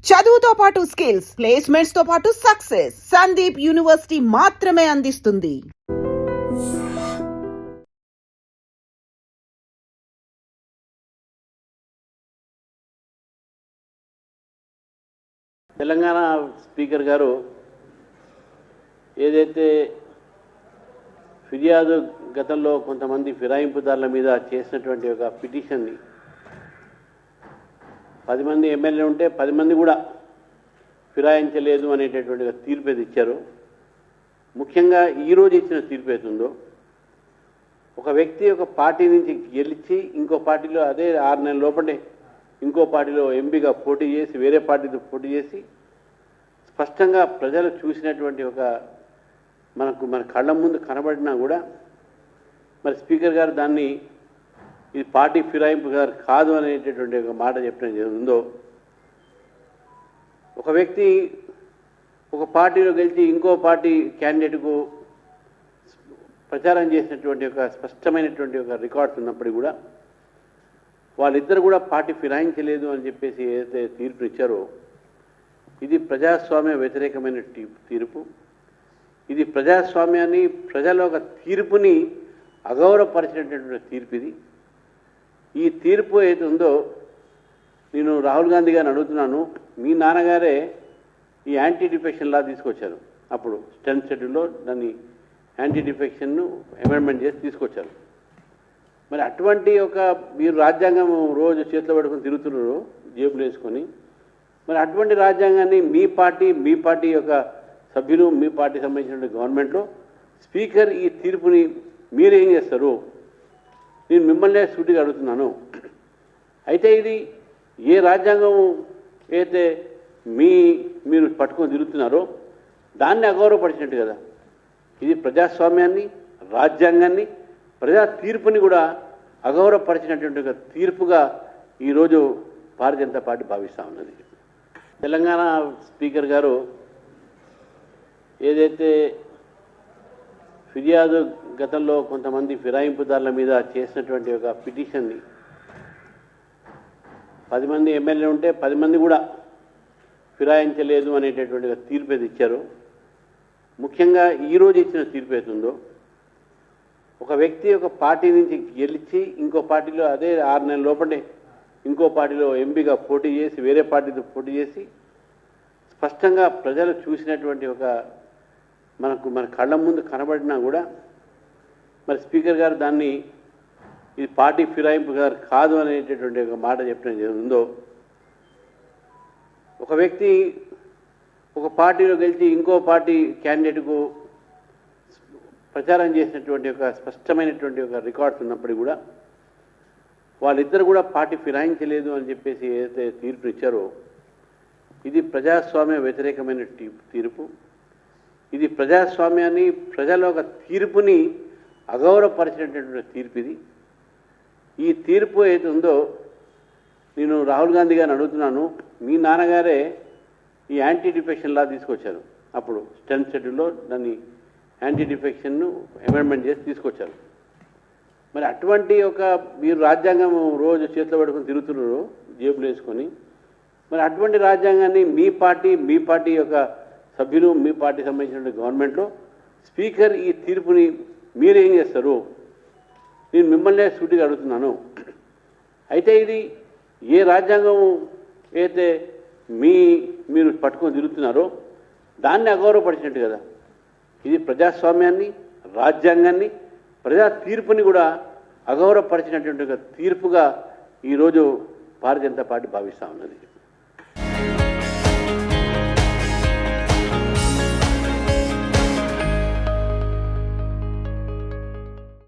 చదువుతో పాటు skills, placements తో పాటు సక్సెస్ సందీప్ యూనివర్సిటీ మాత్రమే అందిస్తుంది. తెలంగాణ స్పీకర్ గారు ఏదైతే ఫిర్యాదు గతంలో కొంతమంది ఫిరాయింపుదారుల మీద చేసినటువంటి ఒక పిటిషన్ని 10 మంది ఎమ్మెల్యే ఉంటే 10 మంది కూడా ఫిరాయించలేదు అనేటటువంటి ఒక తీర్పు ఏది ఇచ్చారు. ముఖ్యంగా ఈరోజు ఇచ్చిన తీర్పు ఏతుందో, ఒక వ్యక్తి ఒక పార్టీ నుంచి గెలిచి ఇంకో పార్టీలో అదే 6 నెలల లోపలే ఇంకో పార్టీలో ఎంపీగా పోటీ చేసి వేరే పార్టీతో పోటీ చేసి స్పష్టంగా ప్రజలు చూసినటువంటి ఒక మన కళ్ళ ముందు కనబడినా కూడా మరి స్పీకర్ గారు దాన్ని ఇది పార్టీ ఫిరాయింపు గారు కాదు అనేటటువంటి ఒక మాట చెప్పడం ఉందో, ఒక వ్యక్తి ఒక పార్టీలో గెలిచి ఇంకో పార్టీ క్యాండిడేట్కు ప్రచారం చేసినటువంటి ఒక స్పష్టమైనటువంటి ఒక రికార్డ్స్ ఉన్నప్పటికీ కూడా వాళ్ళిద్దరు కూడా పార్టీ ఫిరాయించలేదు అని చెప్పేసి ఏదైతే తీర్పు ఇచ్చారో, ఇది ప్రజాస్వామ్య వ్యతిరేకమైన తీర్పు. ఇది ప్రజాస్వామ్యాన్ని, ప్రజల ఒక తీర్పుని అగౌరవపరిచినటువంటి తీర్పు ఇది. ఈ తీర్పు ఏది ఉందో, నేను రాహుల్ గాంధీ గారిని అడుగుతున్నాను, మీ నాన్నగారే ఈ యాంటీ డిఫెక్షన్ లా తీసుకొచ్చారు. అప్పుడు 10th షెడ్యూల్లో దాన్ని యాంటీ డిఫెక్షన్ను అమెండ్మెంట్ చేసి తీసుకొచ్చారు. మరి అటువంటి ఒక మీరు రాజ్యాంగం రోజు చేతిలో పట్టుకొని తిరుగుతున్నారు జేబులు వేసుకొని, మరి అటువంటి రాజ్యాంగాన్ని మీ పార్టీ యొక్క సభ్యులు, మీ పార్టీ సంబంధించిన గవర్నమెంట్లో స్పీకర్ ఈ తీర్పుని మీరేం చేస్తారు? నేను మిమ్మల్నే సూటిగా అడుగుతున్నాను. అయితే ఇది ఏ రాజ్యాంగం అయితే మీరు పట్టుకొని తిరుగుతున్నారో దాన్ని అగౌరవపరిచినట్టు కదా. ఇది ప్రజాస్వామ్యాన్ని, రాజ్యాంగాన్ని, ప్రజా తీర్పుని కూడా అగౌరవపరిచినటువంటి ఒక తీర్పుగా ఈరోజు భారతీయ జనతా పార్టీ భావిస్తూ ఉన్నది. తెలంగాణ స్పీకర్ గారు ఏదైతే ఫిర్యాదు గతంలో కొంతమంది ఫిరాయింపుదారుల మీద చేసినటువంటి ఒక పిటిషన్ని 10 మంది ఎమ్మెల్యే ఉంటే 10 మంది కూడా ఫిరాయించలేదు అనేటటువంటి ఒక తీర్పు ఏది ఇచ్చారు. ముఖ్యంగా ఈరోజు ఇచ్చిన తీర్పు ఏతుందో, ఒక వ్యక్తి ఒక పార్టీ నుంచి గెలిచి ఇంకో పార్టీలో అదే 6 నెలల లోపలే ఇంకో పార్టీలో ఎంపీగా పోటీ చేసి వేరే పార్టీతో పోటీ చేసి స్పష్టంగా ప్రజలు చూసినటువంటి ఒక మన కళ్ళ ముందు కనబడినా కూడా మరి స్పీకర్ గారు దాన్ని ఇది పార్టీ ఫిరాయింపు గారు కాదు అనేటటువంటి ఒక మాట చెప్పడం ఉందో, ఒక వ్యక్తి ఒక పార్టీలో గెలిచి ఇంకో పార్టీ క్యాండిడేట్కు ప్రచారం చేసినటువంటి ఒక స్పష్టమైనటువంటి ఒక రికార్డ్స్ ఉన్నప్పటికీ కూడా వాళ్ళిద్దరు కూడా పార్టీ ఫిరాయించలేదు అని చెప్పేసి ఏదైతే తీర్పు ఇచ్చారో, ఇది ప్రజాస్వామ్య వ్యతిరేకమైన తీర్పు. ఇది ప్రజాస్వామ్యాన్ని, ప్రజల ఒక తీర్పుని అగౌరవపరిచినటువంటి తీర్పు ఇది. ఈ తీర్పు ఏది ఉందో, నేను రాహుల్ గాంధీ గారిని అడుగుతున్నాను, మీ నాన్నగారే ఈ యాంటీ డిఫెక్షన్ లా తీసుకొచ్చారు. అప్పుడు 10th షెడ్యూల్లో దాన్ని యాంటీ డిఫెక్షన్ను అమెండ్మెంట్ చేసి తీసుకొచ్చారు. మరి అటువంటి ఒక మీరు రాజ్యాంగం రోజు చేతిలో పట్టుకొని తిరుగుతున్నారు జేబులు వేసుకొని, మరి అటువంటి రాజ్యాంగాన్ని మీ పార్టీ యొక్క సభ్యులు, మీ పార్టీ సంబంధించిన గవర్నమెంట్లో స్పీకర్ ఈ తీర్పుని మీరేం చేస్తారు? నేను మిమ్మల్నే సూటిగా అడుగుతున్నాను. అయితే ఇది ఏ రాజ్యాంగం అయితే మీరు పట్టుకొని తిరుగుతున్నారో దాన్ని అగౌరవపరిచినట్టు కదా. ఇది ప్రజాస్వామ్యాన్ని, రాజ్యాంగాన్ని, ప్రజా తీర్పుని కూడా అగౌరవపరిచినటువంటి ఒక తీర్పుగా ఈరోజు భారతీయ జనతా పార్టీ భావిస్తూ ఉన్నది.